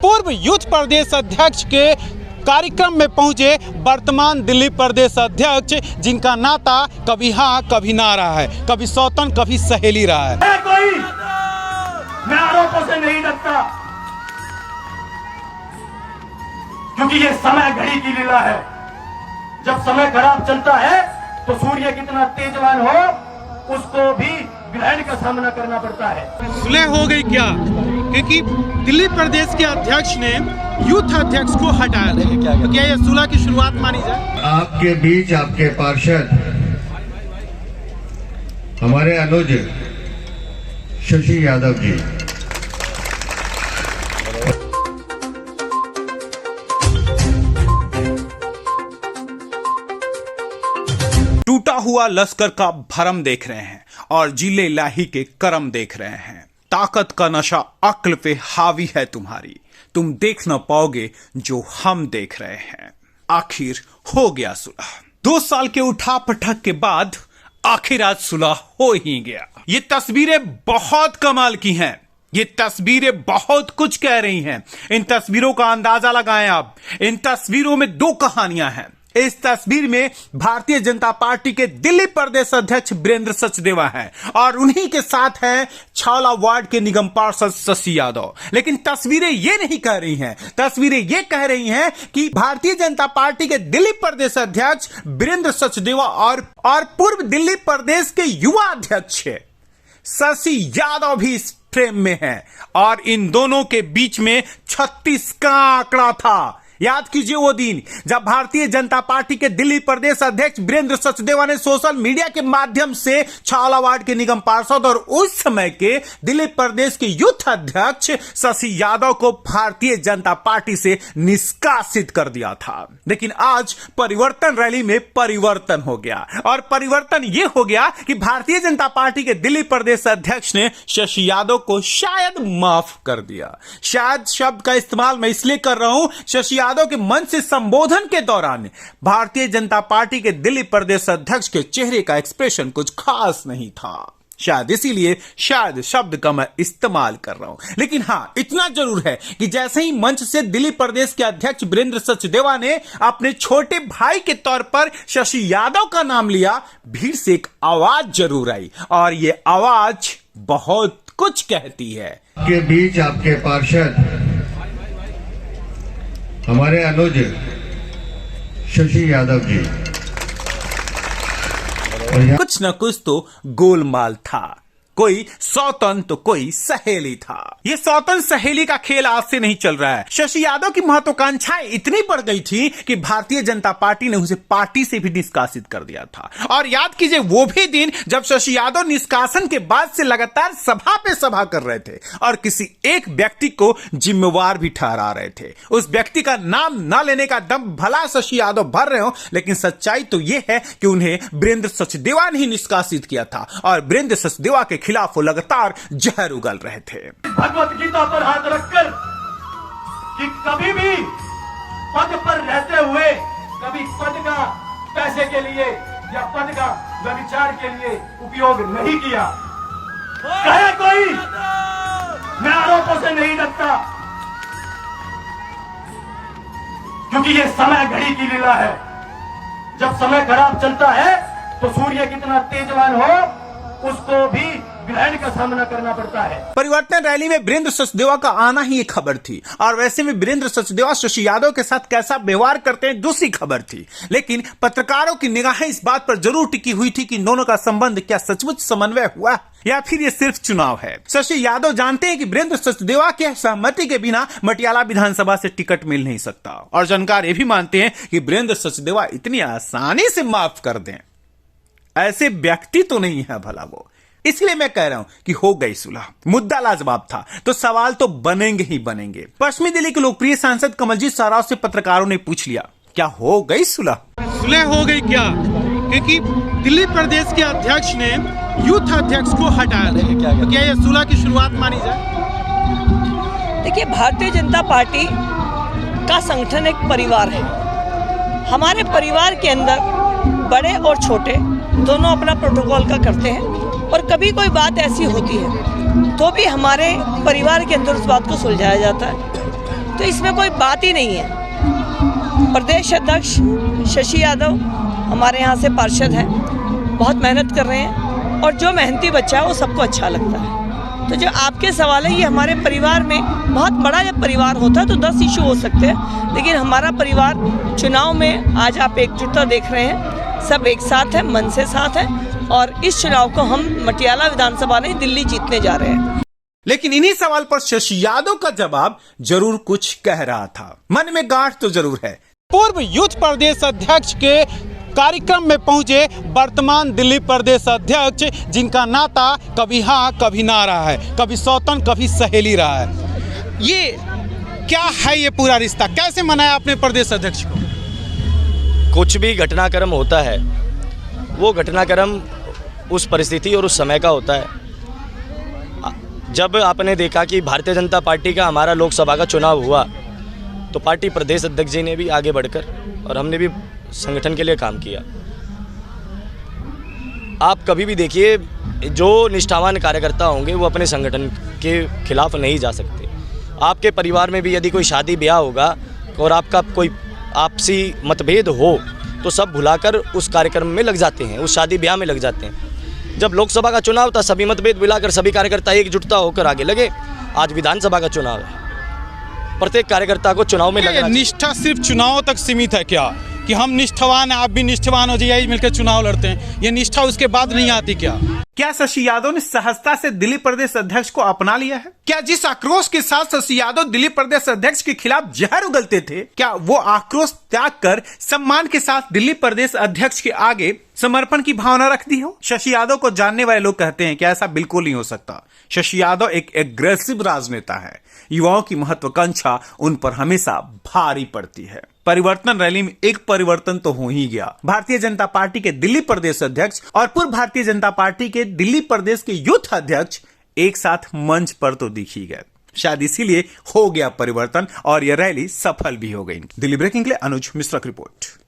पूर्व यूथ प्रदेश अध्यक्ष के कार्यक्रम में पहुंचे वर्तमान दिल्ली प्रदेश अध्यक्ष, जिनका नाता कभी हाँ कभी ना रहा है, कभी सौतन कभी सहेली रहा है। कोई मैं आरोपों से नहीं डरता, क्योंकि ये समय घड़ी की लीला है। जब समय खराब चलता है तो सूर्य कितना तेजवान हो उसको भी ग्रहण का सामना करना पड़ता है। सुलह हो गई क्या? क्योंकि दिल्ली प्रदेश के अध्यक्ष ने यूथ अध्यक्ष को हटाया है, तो क्या यह सुलह की शुरुआत मानी जाए? आपके बीच आपके पार्षद हमारे अनुज शशि यादव जी। टूटा हुआ लश्कर का भरम देख रहे हैं और जिले इलाही के करम देख रहे हैं। ताकत का नशा अक्ल पे हावी है तुम्हारी, तुम देख न पाओगे जो हम देख रहे हैं। आखिर हो गया सुलह। 2 साल के उठा पटक के बाद आखिर आज सुलह हो ही गया। ये तस्वीरें बहुत कमाल की हैं। ये तस्वीरें बहुत कुछ कह रही हैं। इन तस्वीरों का अंदाजा लगाएं आप। इन तस्वीरों में 2 कहानियां हैं। इस तस्वीर में भारतीय जनता पार्टी के दिल्ली प्रदेश अध्यक्ष वीरेंद्र सचदेवा हैं और उन्हीं के साथ हैं छावला वार्ड के निगम पार्षद शशि यादव। लेकिन तस्वीरें ये नहीं कह रही हैं। तस्वीरें ये कह रही हैं कि भारतीय जनता पार्टी के दिल्ली प्रदेश अध्यक्ष वीरेंद्र सचदेवा और पूर्व दिल्ली प्रदेश के युवा अध्यक्ष शशि यादव भी इस फ्रेम में हैं और इन दोनों के बीच में 36 का आंकड़ा था। याद कीजिए वो दिन जब भारतीय जनता पार्टी के दिल्ली प्रदेश अध्यक्ष वीरेंद्र सचदेवा ने सोशल मीडिया के माध्यम से छावला वार्ड के निगम पार्षद और उस समय के दिल्ली प्रदेश के यूथ अध्यक्ष शशि यादव को भारतीय जनता पार्टी से निष्कासित कर दिया था। लेकिन आज परिवर्तन रैली में परिवर्तन हो गया और परिवर्तन यह हो गया कि भारतीय जनता पार्टी के दिल्ली प्रदेश अध्यक्ष ने शशि यादव को शायद माफ कर दिया। शायद शब्द का इस्तेमाल मैं इसलिए कर रहा हूं, शशि यादव के मंच से संबोधन के दौरान भारतीय जनता पार्टी के दिल्ली प्रदेश अध्यक्ष के चेहरे का एक्सप्रेशन कुछ खास नहीं था। शायद इसीलिए शायद शब्द का मैं इस्तेमाल कर रहा हूं। लेकिन हां, इतना जरूर है कि जैसे ही मंच से दिल्ली प्रदेश के अध्यक्ष वीरेंद्र सचदेवा ने अपने छोटे भाई के तौर पर शशि यादव का नाम लिया, भीड़ से एक आवाज जरूर आई और यह आवाज बहुत कुछ कहती है। के बीच आपके पार्षद हमारे अनुज शशि यादव जी। कुछ न कुछ तो गोलमाल था। कोई सौतन तो कोई सहेली था। ये सौतन सहेली का खेल आज से नहीं चल रहा है। शशि यादव की महत्वाकांक्षाएं इतनी बढ़ गई थी कि भारतीय जनता पार्टी ने उसे पार्टी से भी निष्कासित कर दिया था। और याद कीजिए वो भी दिन जब शशि यादव निष्कासन के बाद से लगातार सभा पे सभा कर रहे थे और किसी एक व्यक्ति को जिम्मेवार भी ठहरा रहे थे। उस व्यक्ति का नाम न लेने का दम भला शशि यादव भर रहे हो, लेकिन सच्चाई तो यह है कि उन्हें वीरेंद्र सचदेवा ने ही निष्कासित किया था और वीरेंद्र सचदेवा के खिलाफ वो लगातार जहर उगल रहे थे। भगवत गीता पर हाथ रखकर कि कभी भी पद पर रहते हुए कभी पद का पैसे के लिए या पद का व्यभिचार के लिए उपयोग नहीं किया। कहे कोई मैं आरोपों से नहीं डरता, क्योंकि ये समय घड़ी की लीला है। जब समय खराब चलता है तो सूर्य कितना तेजवान हो उसको भी ग्रहण का सामना करना पड़ता है। परिवर्तन रैली में वीरेंद्र सचदेवा का आना ही एक खबर थी और वैसे में वीरेंद्र सचदेवा शशि यादव के साथ कैसा व्यवहार करते हैं दूसरी खबर थी। लेकिन पत्रकारों की निगाहें इस बात पर जरूर टिकी हुई थी कि दोनों का संबंध क्या सचमुच समन्वय हुआ या फिर ये सिर्फ चुनाव है। शशि यादव जानते हैं कि वीरेंद्र सचदेवा के सहमति के बिना मटियाला विधानसभा से टिकट मिल नहीं सकता और जानकार ये भी मानते हैं कि वीरेंद्र सचदेवा इतनी आसानी से माफ कर दें ऐसे व्यक्ति तो नहीं है भला वो। इसलिए मैं कह रहा हूं कि हो गई सुलह। मुद्दा लाजवाब था तो सवाल तो बनेंगे ही बनेंगे। पश्चिमी दिल्ली के लोकप्रिय सांसद कमलजीत साराव से पत्रकारों ने पूछ लिया, क्या हो गई सुलह? सुलह हो गई क्या? क्योंकि दिल्ली प्रदेश के अध्यक्ष ने यूथ अध्यक्ष को हटाया है, तो क्या यह सुलह की शुरुआत मानी जाए? देखिए, भारतीय जनता पार्टी का संगठन एक परिवार है। हमारे परिवार के अंदर बड़े और छोटे दोनों अपना प्रोटोकॉल का करते हैं और कभी कोई बात ऐसी होती है तो भी हमारे परिवार के अंदर उस बात को सुलझाया जाता है। तो इसमें कोई बात ही नहीं है। प्रदेश अध्यक्ष शशि यादव हमारे यहाँ से पार्षद हैं, बहुत मेहनत कर रहे हैं और जो मेहनती बच्चा है वो सबको अच्छा लगता है। तो जो आपके सवाल है, ये हमारे परिवार में बहुत बड़ा जब परिवार होता है तो 10 इशू हो सकते हैं, लेकिन हमारा परिवार चुनाव में आज आप एकजुटता देख रहे हैं, सब एक साथ है, मन से साथ है और इस चुनाव को हम मटियाला विधानसभा नहीं दिल्ली जीतने जा रहे हैं। लेकिन इन्हीं सवाल पर शशि यादव का जवाब जरूर कुछ कह रहा था, मन में गांठ तो जरूर है। पूर्व यूथ प्रदेश अध्यक्ष के कार्यक्रम में पहुंचे वर्तमान दिल्ली प्रदेश अध्यक्ष, जिनका नाता कभी हाँ कभी ना रहा है, कभी सौतन कभी सहेली रहा है। ये क्या है ये पूरा रिश्ता, कैसे मनाया आपने प्रदेश अध्यक्ष को? कुछ भी घटनाक्रम होता है, वो घटनाक्रम उस परिस्थिति और उस समय का होता है। जब आपने देखा कि भारतीय जनता पार्टी का हमारा लोकसभा का चुनाव हुआ तो पार्टी प्रदेश अध्यक्ष जी ने भी आगे बढ़कर और हमने भी संगठन के लिए काम किया। आप कभी भी देखिए, जो निष्ठावान कार्यकर्ता होंगे वो अपने संगठन के खिलाफ नहीं जा सकते। आपके परिवार में भी यदि कोई शादी ब्याह होगा और आपका कोई आपसी मतभेद हो तो सब भुलाकर उस कार्यक्रम में लग जाते हैं, उस शादी ब्याह में लग जाते हैं। जब लोकसभा का चुनाव था, सभी मतभेद भुलाकर सभी कार्यकर्ता एकजुटता होकर आगे लगे। आज विधानसभा का चुनाव है, प्रत्येक कार्यकर्ता को चुनाव में लगना। निष्ठा सिर्फ चुनाव तक सीमित है क्या, कि हम निष्ठावान हैं, आप भी निष्ठावान हो जाइए, मिलकर चुनाव लड़ते हैं, ये निष्ठा उसके बाद नहीं आती क्या? क्या शशि यादव ने सहजता से दिल्ली प्रदेश अध्यक्ष को अपना लिया है? क्या जिस आक्रोश के साथ शशि यादव दिल्ली प्रदेश अध्यक्ष के खिलाफ जहर उगलते थे, क्या वो आक्रोश त्याग कर सम्मान के साथ दिल्ली प्रदेश अध्यक्ष के आगे समर्पण की भावना रख दी हो? शशि यादव को जानने वाले लोग कहते हैं कि ऐसा बिल्कुल नहीं हो सकता। शशि यादव एक एग्रेसिव राजनेता है, युवाओं की महत्वाकांक्षा उन पर हमेशा भारी पड़ती है। परिवर्तन रैली में एक परिवर्तन तो हो ही गया। भारतीय जनता पार्टी के दिल्ली प्रदेश अध्यक्ष और पूर्व भारतीय जनता पार्टी के दिल्ली प्रदेश के यूथ अध्यक्ष एक साथ मंच पर तो दिख ही गए। शायद इसीलिए हो गया परिवर्तन और यह रैली सफल भी हो गई। दिल्ली ब्रेकिंग के लिए अनुज मिश्रा की रिपोर्ट।